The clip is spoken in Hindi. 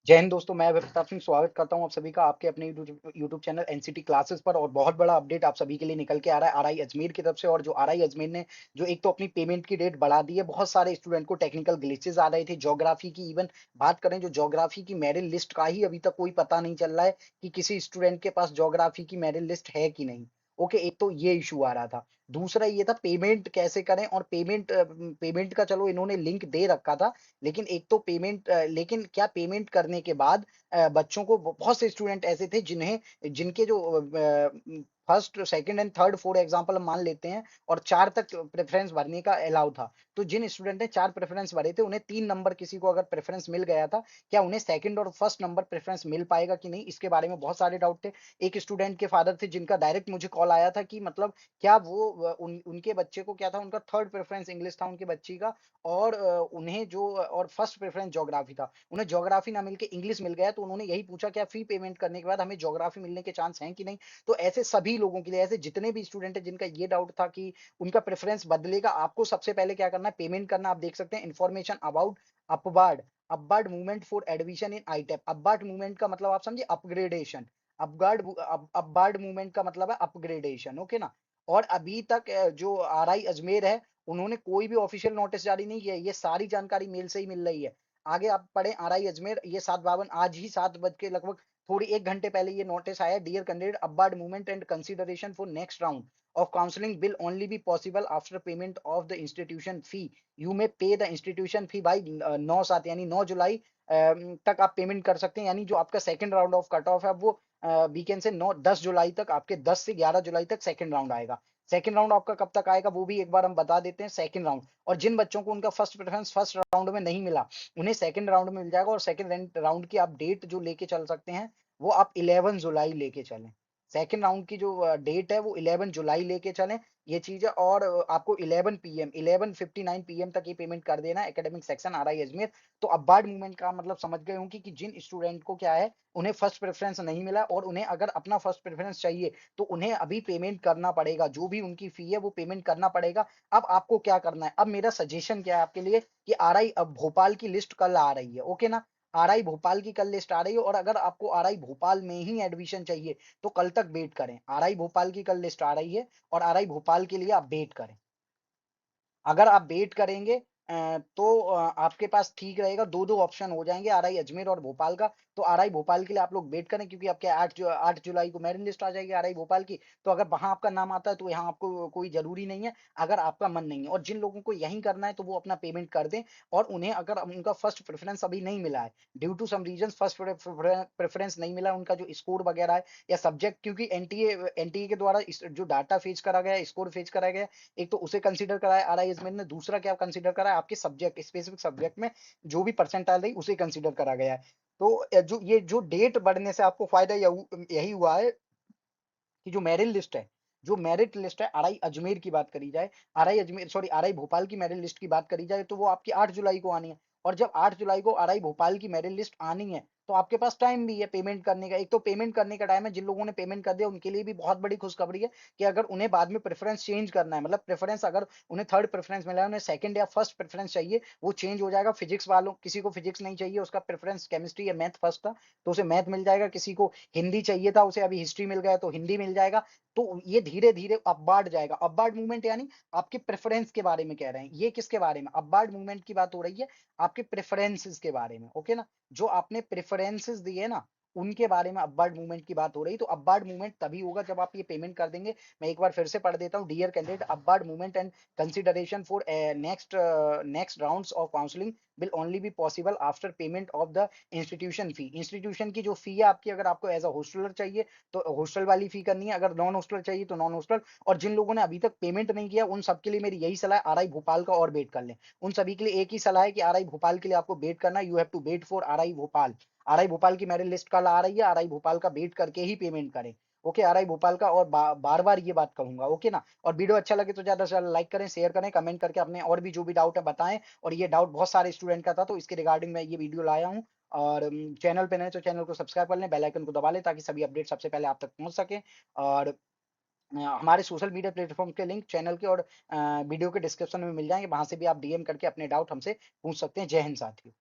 जय हिंद दोस्तों, मैं प्रताप सिंह स्वागत करता हूं आप सभी का आपके अपने यूट्यूब चैनल एनसीटी क्लासेस पर। और बहुत बड़ा अपडेट आप सभी के लिए निकल के आ रहा है आरआई अजमेर की तरफ से। और जो आरआई अजमेर ने जो एक तो अपनी पेमेंट की डेट बढ़ा दी है, बहुत सारे स्टूडेंट को टेक्निकल ग्लिचेस आ रहे थे ज्योग्राफी की। इवन बात करें जो ज्योग्राफी की मेरिट लिस्ट का ही अभी तक कोई पता नहीं चल रहा है कि किसी स्टूडेंट के पास ज्योग्राफी की मेरिट लिस्ट है कि नहीं। ओके, एक तो ये इशू आ रहा था। दूसरा ये था पेमेंट कैसे करें। और पेमेंट का चलो इन्होंने लिंक दे रखा था, लेकिन एक तो लेकिन क्या पेमेंट करने के बाद बच्चों को बहुत से स्टूडेंट ऐसे थे जिनके जो first second and third for example हम मान लेते हैं, और 4 तक प्रेफरेंस भरने का अलाउ था। तो जिन स्टूडेंट ने 4 प्रेफरेंस भरे थे, उन्हें 3 नंबर किसी को अगर प्रेफरेंस मिल गया था, क्या उन्हें सेकंड और फर्स्ट नंबर प्रेफरेंस मिल पाएगा कि नहीं, इसके बारे में बहुत सारे डाउट थे। एक स्टूडेंट के फादर थे जिनका डायरेक्ट मुझे कॉल आया था कि मतलब क्या उनके बच्चे को क्या था, उनका थर्ड प्रेफरेंस इंग्लिश था उनकी बच्ची का, और उन्हें जो और फर्स्ट प्रेफरेंस ज्योग्राफी था। उन्हें ज्योग्राफी ना मिलके इंग्लिश मिल गया, तो उन्होंने यही पूछा क्या फी पेमेंट करने के बाद हमें ज्योग्राफी मिलने के चांस हैं कि नहीं। तो ऐसे सभी लोगों के लिए, ऐसे जितने भी स्टूडेंट है जिनका ये डाउट था कि उनका प्रेफरेंस बदलेगा, आपको सबसे पहले क्या करना है, पेमेंट करना। आप देख सकते हैं information about upward upward movement for admission in ITEP. Upward movement का मतलब आप समझे अपग्रेडेशन। अपवार्ड मूवमेंट का मतलब है अपग्रेडेशन, ओके ना। और अभी तक जो आरआई अजमेर है, उन्होंने कोई भी ऑफिशियल नोटिस जारी नहीं किया है। ये सारी जानकारी मेल से ही मिल रही है। आगे आप पढ़ें आरआई अजमेर, ये 7:52 आज ही 7 बज के लगभग थोड़ी 1 घंटे पहले ये नोटिस आया। Dear candidate, upward movement and consideration for next round of counseling will only be possible after payment of the institution fee. You may pay the institution fee by 9/7 यानी 9 जुलाई तक आप पेमेंट कर सकते हैं। यानी जो आपका second round of cut off है, वो वीकेंड से 10 जुलाई तक, आपके 10 से 11 जुलाई तक सेकंड राउंड आएगा। सेकंड राउंड आपका कब तक आएगा वो भी एक बार हम बता देते हैं। सेकंड राउंड, और जिन बच्चों को उनका फर्स्ट प्रेफरेंस फर्स्ट राउंड में नहीं मिला, उन्हें सेकंड राउंड में मिल जाएगा। और सेकंड राउंड की आप डेट जो लेके चल सकते हैं, वो आप 11 जुलाई लेके चलें। सेकंड राउंड की जो डेट है वो 11 जुलाई लेके चलें, ये चीज है। और आपको 11 पीएम 11:59 पीएम तक ये पेमेंट कर देना है, एकेडमिक सेक्शन आरआई अजमेर। तो अबार्ड मूवमेंट का मतलब समझ गए होंगे कि जिन स्टूडेंट को क्या है, उन्हें फर्स्ट प्रेफरेंस नहीं मिला और उन्हें अगर अपना फर्स्ट प्रेफरेंस चाहिए, तो उन्हें अभी पेमेंट करना पड़ेगा। जो भी उनकी फी है वो पेमेंट करना पड़ेगा। अब आपको क्या करना है, अब मेरा सजेशन क्या है आपके लिए कि आरआई अब भोपाल की लिस्ट कल आ रही है, ओके ना। आरआई भोपाल की कल लिस्ट आ रही है, और अगर आपको आरआई भोपाल में ही एडमिशन चाहिए, तो कल तक वेट करें। आरआई भोपाल की कल लिस्ट आ रही है, और आरआई भोपाल के लिए आप वेट करें। अगर आप वेट करेंगे तो आपके पास ठीक रहेगा। 2-2 ऑप्शन हो जाएँगे आरआई अजमेर और भोपाल का। तो आरआई भोपाल के लिए आप लोग वेट करें, क्योंकि आपके 8 जुलाई को मेरिट लिस्ट आ जाएगी आरआई भोपाल की। तो अगर वहाँ आपका नाम आता है, तो यहाँ आपको कोई ज़रूरी नहीं है, अगर आपका मन नहीं है। और जिन लोगों को यहीं करना है, तो वो अपना पेमेंट कर दें। और उन्हें अगर उनका फर्स्ट प्रेफ़रेंस अभी नहीं मिला है, due to some reasons first preference नहीं मिला है, उनका जो स्कोर वगैरह है या सब्जेक्ट, क्योंकि एनटीए के द्वारा इस जो डाटा फेच करा गया है, स्कोर फेच करा गया है, एक तो उसे कंसीडर करा है आरआई अजमेर ने। दूसरा क्या कंसीडर करा है, आपके सब्जेक्ट स्पेसिफिक सब्जेक्ट में जो भी परसेंटाइल रही, उसे कंसीडर करा गया है। तो जो डेट बढ़ने से आपको फायदा यही हुआ है कि जो मेरिट लिस्ट है आरआई अजमेर की बात करी जाए, RI Ajmer sorry RI Bhopal की मेरिट लिस्ट की बात करी जाए, तो वो आपकी 8 जुलाई को आनी है। और जब 8 जुलाई को आरआई भोपाल की मेरिट लिस्ट आनी है, तो आपके पास टाइम भी है पेमेंट करने का। एक तो पेमेंट करने का टाइम है, जिन लोगों ने पेमेंट कर दिया उनके लिए भी बहुत बड़ी खुशखबरी है कि अगर उन्हें बाद में प्रेफरेंस चेंज करना है, मतलब प्रेफरेंस अगर उन्हें थर्ड प्रेफरेंस मिला है, उन्हें सेकंड या फर्स्ट प्रेफरेंस चाहिए, वो चेंज हो जाएगा। फिजिक्स वालों, किसी को फिजिक्स नहीं चाहिए, उसका प्रेफरेंस केमिस्ट्री या मैथ फर्स्ट था, तो उसे मैथ मिल जाएगा। किसी को हिंदी चाहिए था, उसे अभी हिस्ट्री मिल गया, तो हिंदी मिल जाएगा। तो ये धीरे-धीरे अपवार्ड जाएगा। अपवार्ड मूवमेंट यानी आपके प्रेफ़रेंस के बारे में कह रहे हैं। ये किसके बारे में? अपवार्ड मूवमेंट की बात हो रही है, आपके प्रेफ़रेंसेस के बारे में, ओके ना? जो आपने प्रेफ़रेंसेस दिए ना, उनके बारे में अपवार्ड मूवमेंट की बात हो रही है। तो अपवार्ड मूवमेंट तभी होगा जब आप ये पेमेंट कर देंगे। मैं एक बार फिर से पढ़ देता हूँ। Dear candidate, upward movement and consideration for next rounds of counselling will only be possible after payment of the institution fee. Institution की जो फी है आपकी, अगर आपको एज़ अ होस्टलर चाहिए, तो हॉस्टल वाली फी करनी है। अगर नॉन हॉस्टल चाहिए, तो नॉन हॉस्टल। और जिन लोगों ने अभी तक पेमेंट नहीं किया, उन सबके लिए मेरी यही सलाह है, आरआई भोपाल का और वेट कर लें। उन सभी के लिए एक ही सलाह है कि आरआई भोपाल के लिए आपको वेट करना है। You have to wait for RI Bhopal. RI Bhopal की मेरिट लिस्ट कल आ रही है, आरआई भोपाल का वेट करके ही पेमेंट करें। ओके, आरआई भोपाल का। और बार-बार ये बात कहूँगा, ओके ना? और वीडियो अच्छा लगे तो ज़्यादा से ज़्यादा लाइक करें, शेयर करें, कमेंट करके अपने और भी जो भी डाउट है बताएँ। और ये डाउट बहुत सारे स्टूडेंट का था, तो इसके रिगार्डिंग मैं ये वीडियो लाया हूँ। और चैनल पे नए हैं तो चैनल को सब्सक्राइब कर लें, बेल आइकन को दबा लें, ताकि सभी अपडेट सबसे पहले आप तक पहुँच सकें। और हमारे सोशल मीडिया प्लेटफ़ॉर्म के लिंक चैनल के और वीडियो के डिस्क्रिप्शन में मिल जाएँगे, वहाँ से भी आप डीएम करके अपने डाउट हमसे पूछ सकते हैं। जय हिंद साथियों।